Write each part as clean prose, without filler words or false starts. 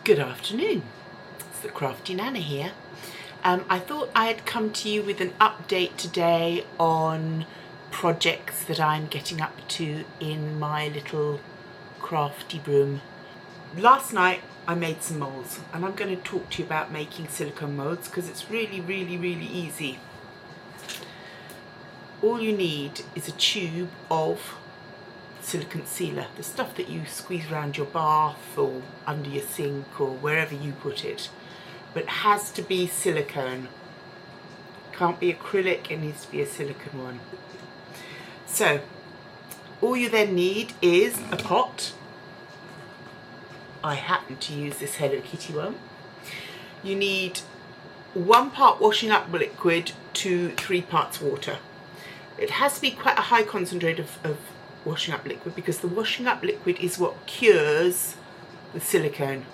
Good afternoon, it's the Crafty Nana here. I thought I'd come to you with an update today on projects that I'm getting up to in my little crafty room. Last night I made some moulds, and I'm going to talk to you about making silicone moulds because it's really easy. All you need is a tube of silicone sealer, the stuff that you squeeze around your bath or under your sink or wherever you put it, but it has to be silicone. Can't be acrylic, it needs to be a silicone one. So all you then need is a pot. I happen to use this Hello Kitty one. You need 1 part washing up liquid to 3 parts water. It has to be quite a high concentrate of washing up liquid because the washing up liquid is what cures the silicone.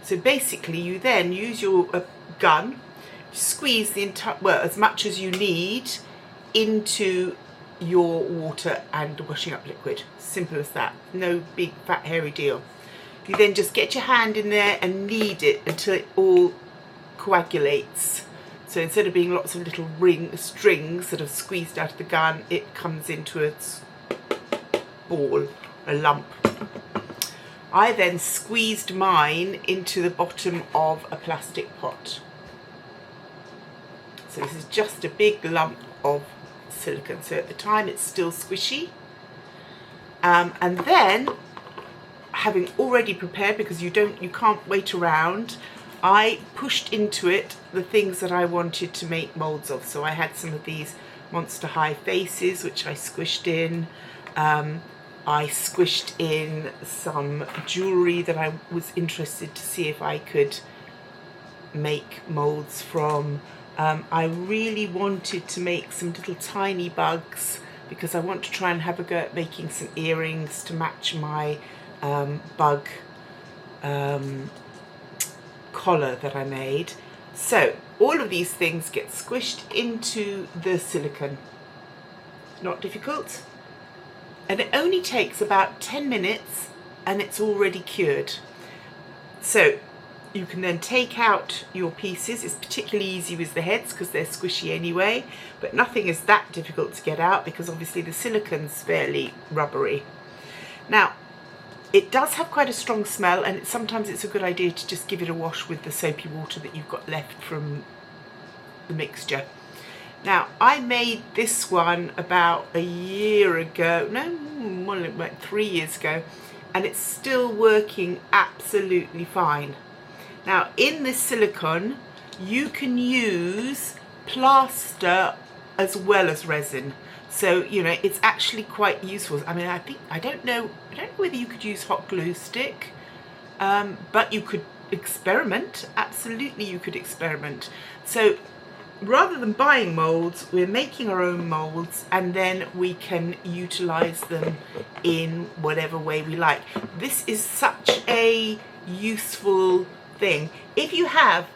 So basically you then use your gun, squeeze the entire, well, as much as you need into your water and washing up liquid. Simple as that. No big fat hairy deal. You then just get your hand in there and knead it until it all coagulates. So instead of being lots of little strings that have squeezed out of the gun, it comes into a ball, a lump. I then squeezed mine into the bottom of a plastic pot. So this is just a big lump of silicone. So at the time it's still squishy. And then, having already prepared, because you can't wait around, I pushed into it the things that I wanted to make moulds of. So I had some of these Monster High faces, which I squished in. I squished in some jewellery that I was interested to see if I could make moulds from. I really wanted to make some little tiny bugs because I want to try and have a go at making some earrings to match my bug collar that I made. So all of these things get squished into the silicone. Not difficult. And it only takes about 10 minutes and it's already cured. So you can then take out your pieces. It's particularly easy with the heads because they're squishy anyway, but nothing is that difficult to get out because obviously the silicone's fairly rubbery. Now, it does have quite a strong smell, and sometimes it's a good idea to just give it a wash with the soapy water that you've got left from the mixture. Now, I made this one about a year ago, no, more like 3 years ago, and it's still working absolutely fine. Now, in this silicone, you can use plaster as well as resin. So, you know, it's actually quite useful. I mean, I don't know whether you could use hot glue stick, but you could experiment. Absolutely, you could experiment. So, rather than buying moulds, we're making our own moulds, and then we can utilize them in whatever way we like. This is such a useful thing. If you have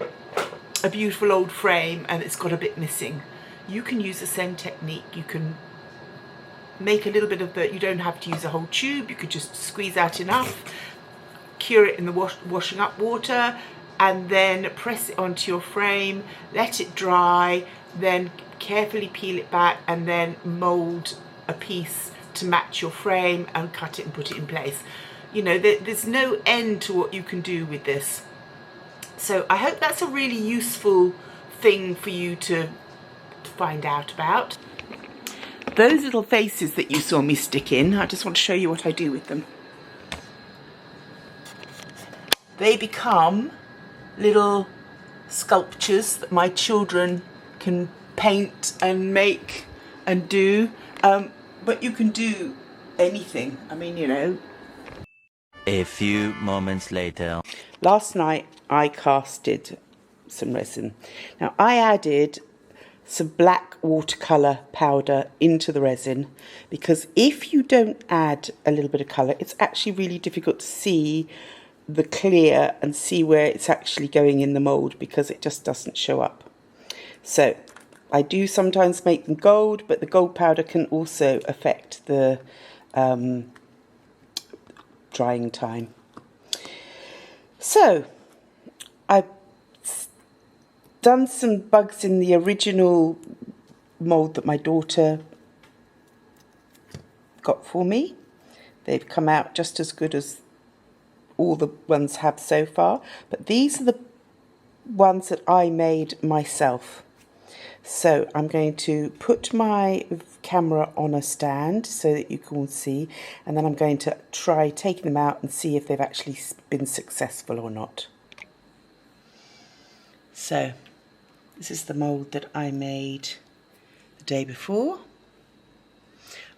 a beautiful old frame and it's got a bit missing, you can use the same technique. You can make a little bit of you don't have to use a whole tube. You could just squeeze out enough, cure it in the washing up water, and then press it onto your frame, let it dry, then carefully peel it back, and then mould a piece to match your frame and cut it and put it in place. You know, there's no end to what you can do with this. So I hope that's a really useful thing for you to find out about. Those little faces that you saw me stick in, I just want to show you what I do with them. They become little sculptures that my children can paint and make and do, but you can do anything. I mean, you know. A few moments later. Last night I casted some resin. Now I added some black watercolour powder into the resin because if you don't add a little bit of colour, it's actually really difficult to see the clear and see where it's actually going in the mould because it just doesn't show up. So I do sometimes make them gold, but the gold powder can also affect the drying time. So I've done some bugs in the original mould that my daughter got for me. They've come out just as good as all the ones have so far, but these are the ones that I made myself. So I'm going to put my camera on a stand so that you can all see, and then I'm going to try taking them out and see if they've actually been successful or not. So this is the mould that I made the day before.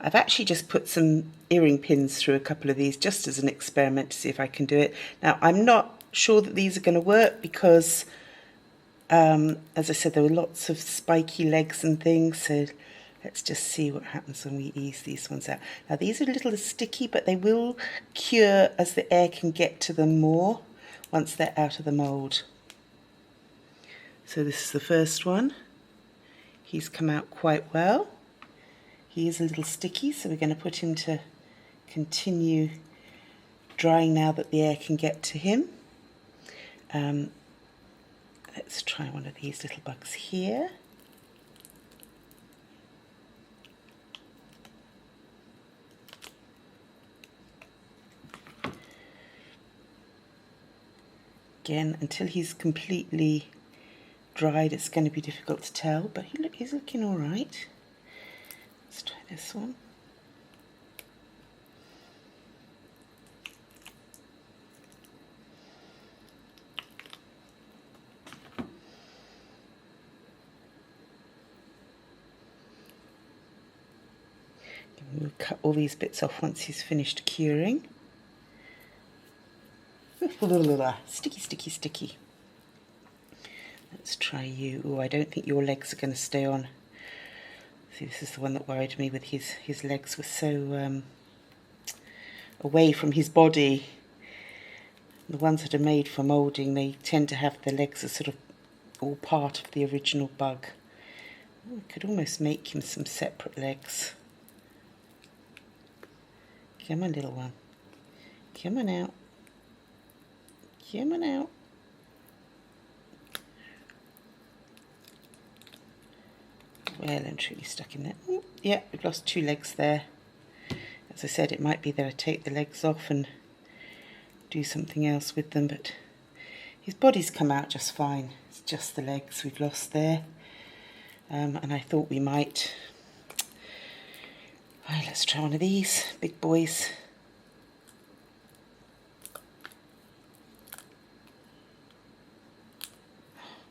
I've actually just put some earring pins through a couple of these just as an experiment to see if I can do it. Now, I'm not sure that these are going to work because, as I said, there were lots of spiky legs and things, so let's just see what happens when we ease these ones out. Now, these are a little sticky, but they will cure as the air can get to them more once they're out of the mould. So this is the first one. He's come out quite well. He is a little sticky, so we're going to put him to continue drying now that the air can get to him. Let's try one of these little bugs here. Again, until he's completely dried, it's going to be difficult to tell, but he's looking all right. Let's try this one. We'll cut all these bits off once he's finished curing. Sticky, sticky, sticky. Let's try you. Oh, I don't think your legs are going to stay on. See, this is the one that worried me with his legs were so away from his body. The ones that are made for moulding, they tend to have the legs as sort of all part of the original bug. I could almost make him some separate legs. Come on, little one. Come on out. Come on out. Well and truly stuck in there. Ooh, yeah, we've lost 2 legs there. As I said, it might be that I take the legs off and do something else with them, but his body's come out just fine. It's just the legs we've lost there. And I thought we might. Right, let's try one of these big boys.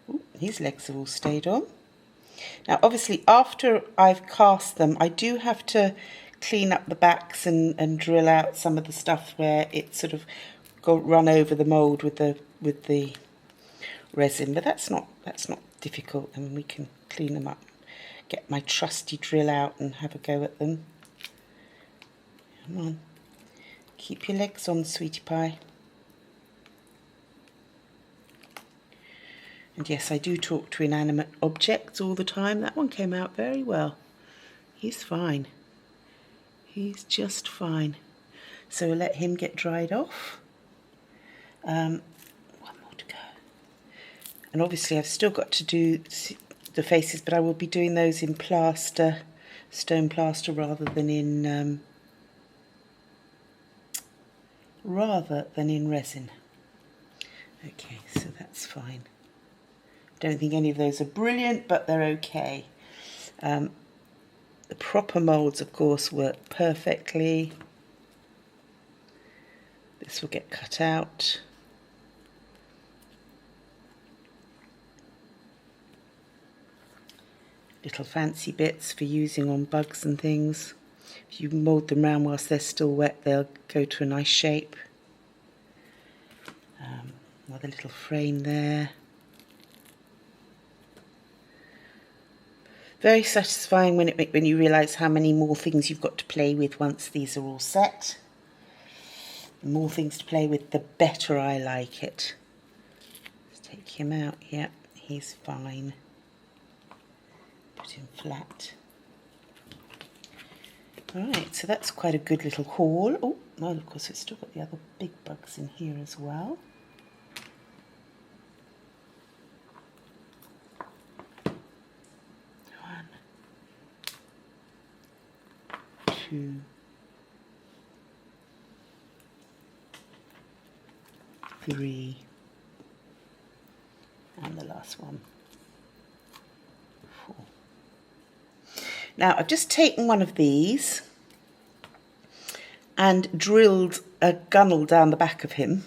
Ooh, his legs have all stayed on. Now, obviously, after I've cast them, I do have to clean up the backs and drill out some of the stuff where it sort of run over the mould with the resin. But that's not difficult, and we can clean them up. Get my trusty drill out and have a go at them. Come on, keep your legs on, sweetie pie. And yes, I do talk to inanimate objects all the time. That one came out very well. He's fine. He's just fine. So we'll let him get dried off. One more to go. And obviously I've still got to do the faces, but I will be doing those in plaster, stone plaster, rather than in resin. Okay, so that's fine. Don't think any of those are brilliant, but they're okay. The proper moulds, of course, work perfectly. This will get cut out. Little fancy bits for using on bugs and things. If you mould them around whilst they're still wet, they'll go to a nice shape. Another little frame there. Very satisfying when you realise how many more things you've got to play with once these are all set. The more things to play with, the better I like it. Let's take him out. Yep, he's fine. Put him flat. Alright, so that's quite a good little haul. Oh, well, of course, it's still got the other big bugs in here as well. 2, 3, and the last one, 4. Now I've just taken one of these and drilled a gunnel down the back of him.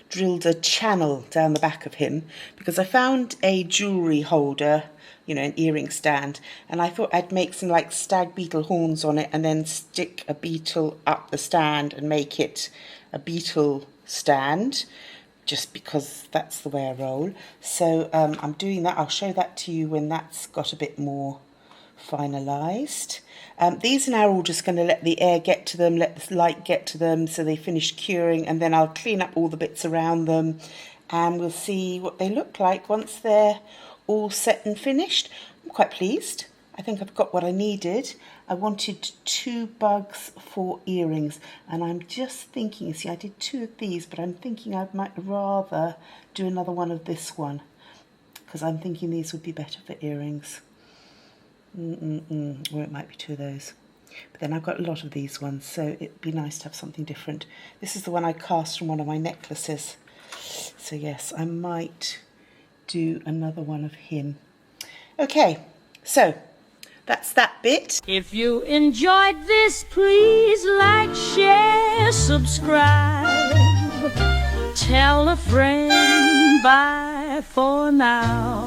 Drilled a channel down the back of him because I found a jewellery holder, you know, an earring stand, and I thought I'd make some like stag beetle horns on it and then stick a beetle up the stand and make it a beetle stand, just because that's the way I roll. So I'm doing that. I'll show that to you when that's got a bit more finalised. These are now all just going to let the air get to them, let the light get to them so they finish curing, and then I'll clean up all the bits around them and we'll see what they look like once they're all set and finished. I'm quite pleased. I think I've got what I needed. I wanted 2 bugs for earrings, and I'm just thinking, see, I did 2 of these, but I'm thinking I might rather do another one of this one because I'm thinking these would be better for earrings. Or it might be 2 of those. But then I've got a lot of these ones, so it'd be nice to have something different. This is the one I cast from one of my necklaces. So yes, I might do another one of him. Okay, so that's that bit. If you enjoyed this, please like, share, subscribe. Tell a friend, bye for now.